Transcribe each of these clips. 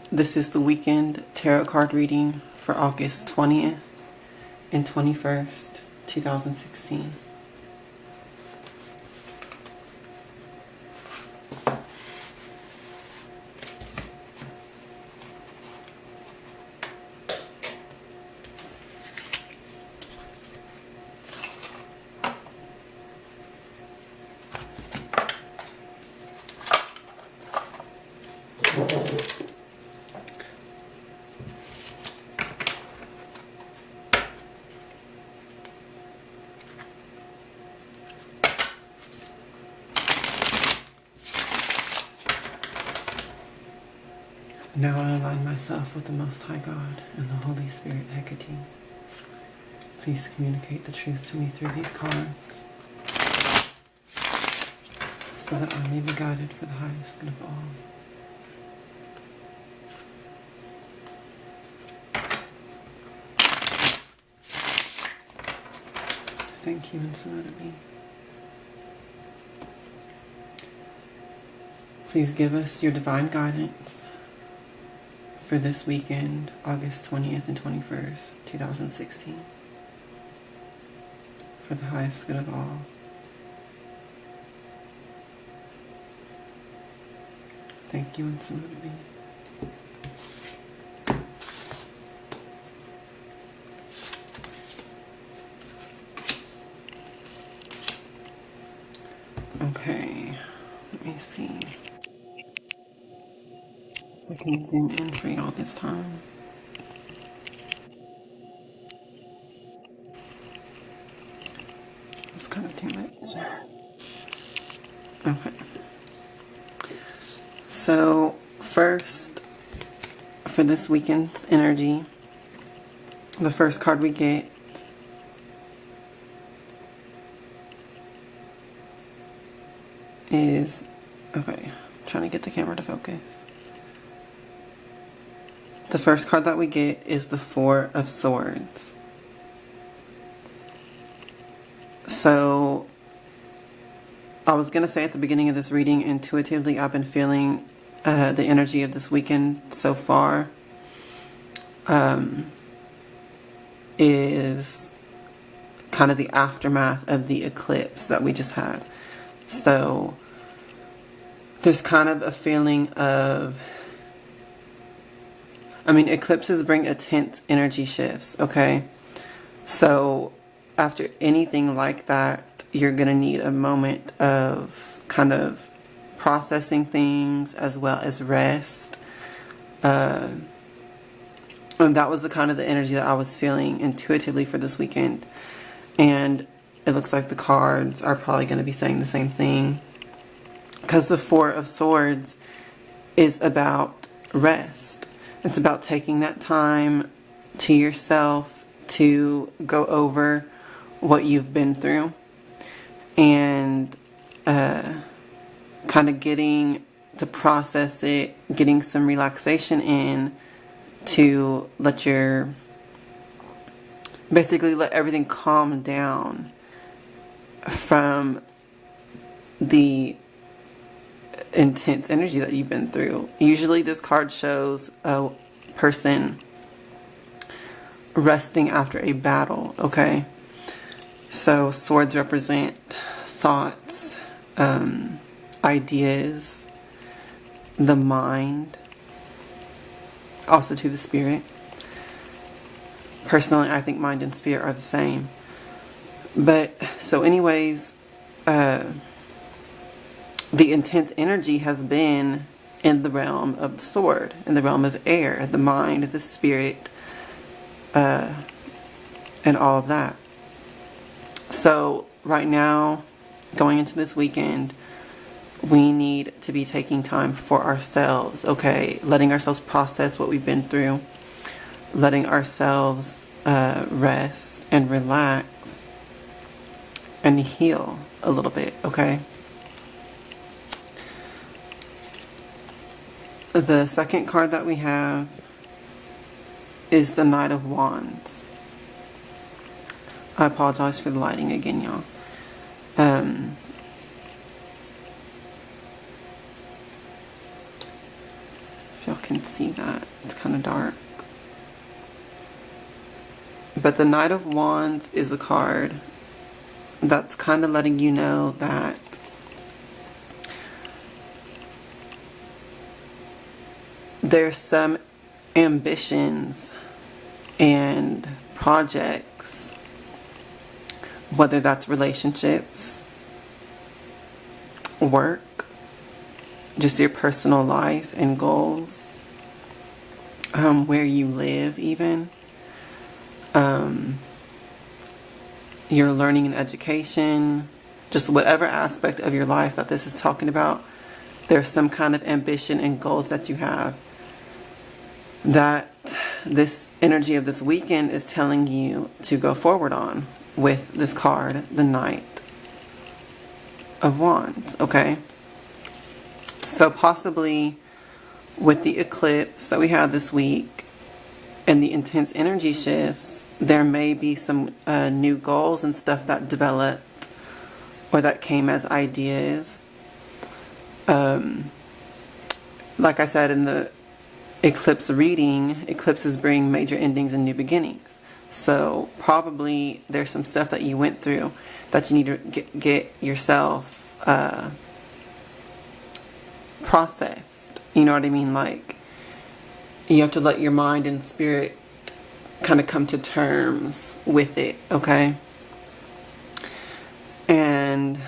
This is the weekend tarot card reading for August 20th and 21st, 2016. Now I align myself with the Most High God and the Holy Spirit Hekterios. Please communicate the truth to me through these cards, so that I may be guided for the highest good of all. Thank you, and so let it be. Please give us your divine guidance for this weekend, August 20th and 21st, 2016, for the highest good of all. Thank you, and so let it be. Okay, let me see. I can zoom in for y'all this time. It's kind of too much. Okay. So, first, for this weekend's energy, the first card we get is, okay, I'm trying to get the camera to focus. The first card that we get is the Four of Swords. So, I was going to say at the beginning of this reading, intuitively I've been feeling the energy of this weekend so far is kind of the aftermath of the eclipse that we just had. So, there's kind of a feeling of, eclipses bring intense energy shifts, okay? So, after anything like that, you're going to need a moment of kind of processing things as well as rest. And that was the kind of the energy that I was feeling intuitively for this weekend. And it looks like the cards are probably going to be saying the same thing, because the Four of Swords is about rest. It's about taking that time to yourself to go over what you've been through and kind of getting to process it, getting some relaxation in to let everything calm down from the intense energy that you've been through. Usually this card shows a person resting after a battle, okay? So swords represent thoughts, ideas, the mind, also to the spirit. Personally, I think mind and spirit are the same. But, so anyways, the intense energy has been in the realm of the sword, in the realm of air, the mind, the spirit, and all of that. So right now, going into this weekend, we need to be taking time for ourselves, okay? Letting ourselves process what we've been through, letting ourselves rest and relax and heal a little bit, okay? The second card that we have is the Knight of Wands. I apologize for the lighting again, y'all. If y'all can see that. It's kind of dark. But the Knight of Wands is a card that's kind of letting you know that there's some ambitions and projects, whether that's relationships, work, just your personal life and goals, where you live even, your learning and education, just whatever aspect of your life that this is talking about, there's some kind of ambition and goals that you have that this energy of this weekend is telling you to go forward on with this card, the Knight of Wands, okay? So possibly with the eclipse that we had this week and the intense energy shifts, there may be some new goals and stuff that developed or that came as ideas. Like I said in the eclipse reading, eclipses bring major endings and new beginnings. So probably there's some stuff that you went through that you need to get yourself processed. You know what I mean? Like, you have to let your mind and spirit kind of come to terms with it, okay? And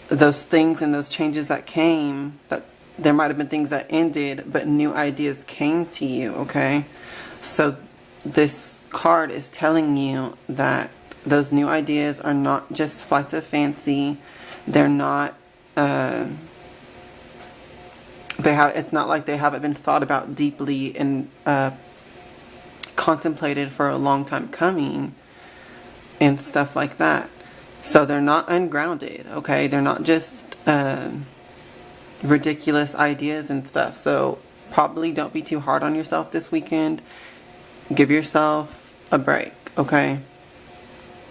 those things and those changes that came, that there might have been things that ended, but new ideas came to you, okay? So this card is telling you that those new ideas are not just flights of fancy. They're not, it's not like they haven't been thought about deeply and contemplated for a long time coming and stuff like that. So they're not ungrounded, okay? They're not just ridiculous ideas and stuff. So probably don't be too hard on yourself this weekend. Give yourself a break, okay?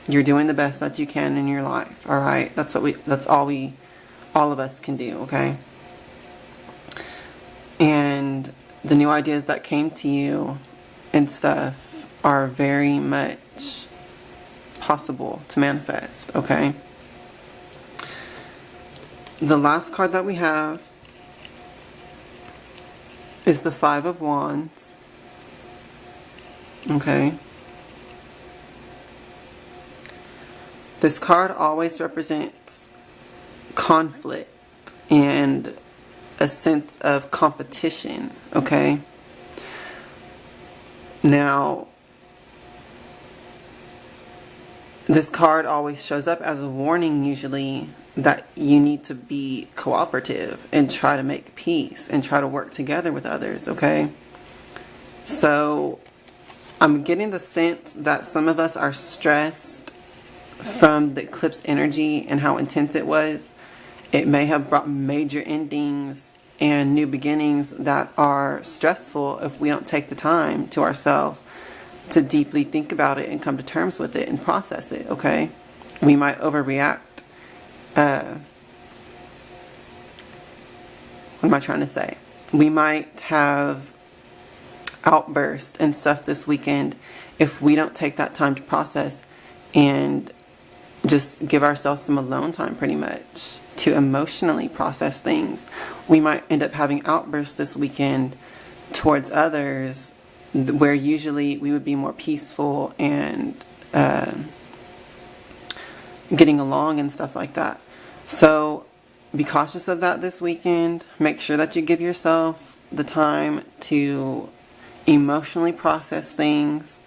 You're doing the best that you can in your life, all right? That's all of us can do, okay? And the new ideas that came to you and stuff are very much possible to manifest, okay? The last card that we have is the Five of Wands, okay? This card always represents conflict and a sense of competition, okay? Now, this card always shows up as a warning usually that you need to be cooperative and try to make peace and try to work together with others, okay? So I'm getting the sense that some of us are stressed from the eclipse energy and how intense it was. It may have brought major endings and new beginnings that are stressful if we don't take the time to ourselves to deeply think about it and come to terms with it and process it, okay? We might overreact. What am I trying to say? We might have outbursts and stuff this weekend if we don't take that time to process and just give ourselves some alone time pretty much to emotionally process things. We might end up having outbursts this weekend towards others where usually we would be more peaceful and getting along and stuff like that. So be cautious of that this weekend. Make sure that you give yourself the time to emotionally process things,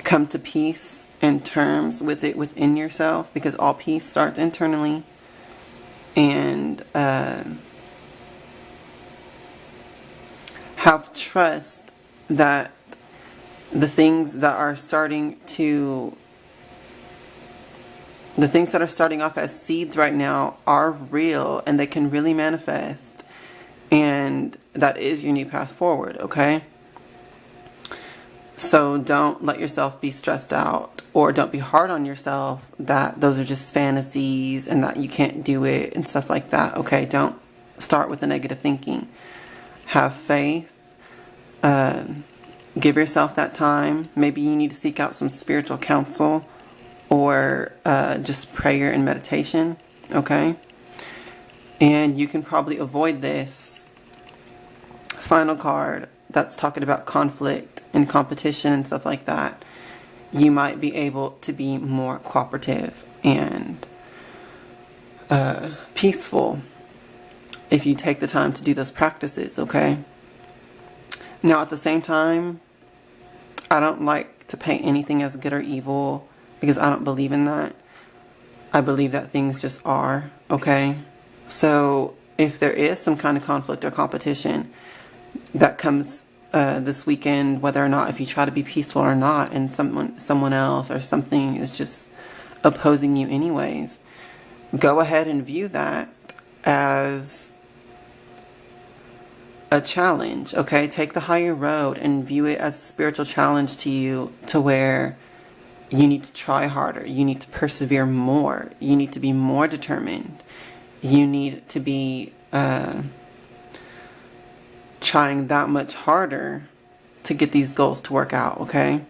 come to peace and terms with it within yourself, because all peace starts internally. And have trust that the things that are starting off as seeds right now are real and they can really manifest, and that is your new path forward, okay? So don't let yourself be stressed out, or don't be hard on yourself that those are just fantasies and that you can't do it and stuff like that, okay? Don't start with the negative thinking. have faith. Give yourself that time. Maybe you need to seek out some spiritual counsel or just prayer and meditation, okay? And you can probably avoid this final card that's talking about conflict and competition and stuff like that. You might be able to be more cooperative and peaceful if you take the time to do those practices, okay? Now, at the same time, I don't like to paint anything as good or evil because I don't believe in that. I believe that things just are, okay? So if there is some kind of conflict or competition that comes this weekend, whether or not if you try to be peaceful or not, and someone else or something is just opposing you anyways, go ahead and view that as a challenge, okay? Take the higher road and view it as a spiritual challenge to you, to where you need to try harder, you need to persevere more, you need to be more determined, you need to be trying that much harder to get these goals to work out, okay?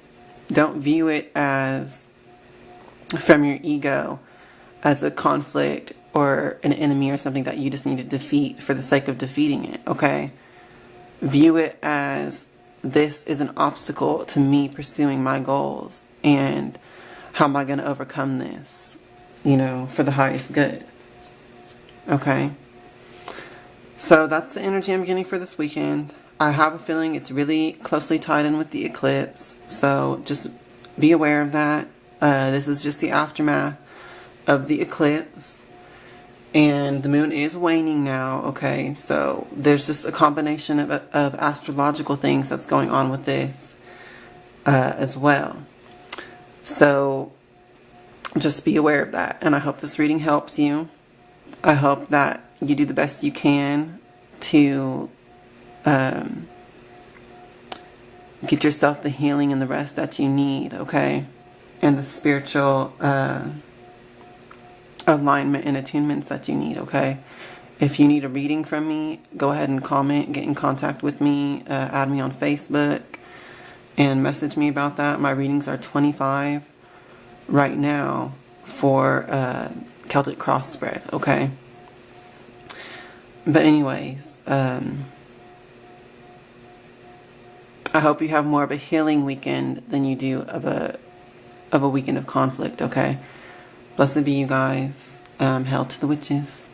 Don't view it as, from your ego, as a conflict or an enemy or something that you just need to defeat for the sake of defeating it, okay? View it as, this is an obstacle to me pursuing my goals, and how am I going to overcome this, for the highest good, okay? So that's the energy I'm getting for this weekend. I have a feeling it's really closely tied in with the eclipse, so just be aware of that. This is just the aftermath of the eclipse, and the moon is waning now, okay? So there's just a combination of astrological things that's going on with this as well. So just be aware of that, and I hope this reading helps you. I hope that you do the best you can to get yourself the healing and the rest that you need, okay? And the spiritual alignment and attunements that you need, okay? If you need a reading from me, go ahead and comment, get in contact with me, add me on Facebook, and message me about that. My readings are $25 right now for Celtic cross spread, okay? But anyways, I hope you have more of a healing weekend than you do of a weekend of conflict, okay? Blessed be you guys. Hail to the witches.